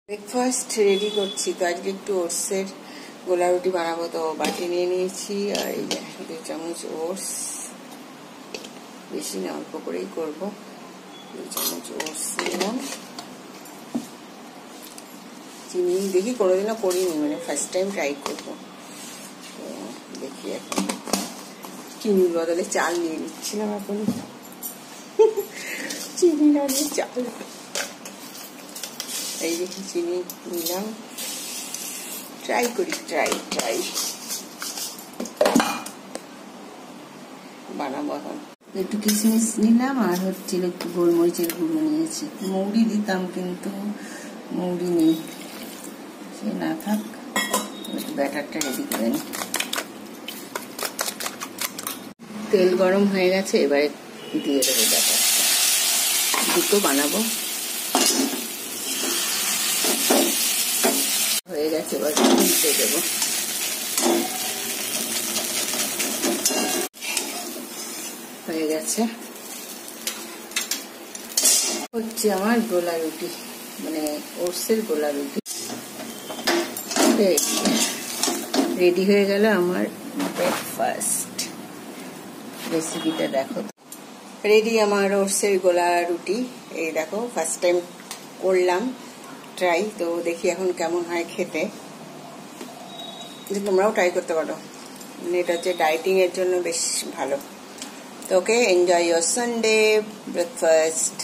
breakfast ready করছি তো আজকে একটু ওটসের গোলা রুটি বানাবো তো বাটি নিয়ে নিয়েছি আর এই 2 চামচ ওটস বেশি না অল্প করেই করবো 2 চামচ ওটস নিলাম চিনি দেখি কোনোদিনও করিনি মানে ফার্স্ট টাইম ট্রাই করবো তো দেখি এখন চিনির বদলে চাল নিয়ে নিচ্ছিলাম এখন চিনি না নিয়ে চাল এই দেখি চিনি নিলাম ট্রাই করি ট্রাই বানাবো এখন একটু কিশমিশ নিলাম আর হচ্ছে একটু গোলমরিচের গুঁড়ো নিয়েছি মৌরি দিতাম কিন্তু মৌরি নেই সে না থাক একটু ব্যাটারটা রেডি করে নি তেল গরম হয়ে গেছে এবারে দিয়ে দেবো ব্যাটারটা দুটো বানাবো হয়ে গেছে এবার উল্টে দেবো হয়ে গেছে হচ্ছে আমার গোলা রুটি মানে ওটসের গোলা রুটি রেডি হয়ে গেল আমার ব্রেকফাস্ট রেসিপিটা দেখো রেডি আমার ওটসের গোলা রুটি এই দেখো ফার্স্ট টাইম করলাম ট্রাই তো দেখি এখন কেমন হয় খেতে তোমরাও ট্রাই করতে পারো এটা হচ্ছে ডায়েটিং এর জন্য বেশ ভালো তো okay enjoy your Sunday breakfast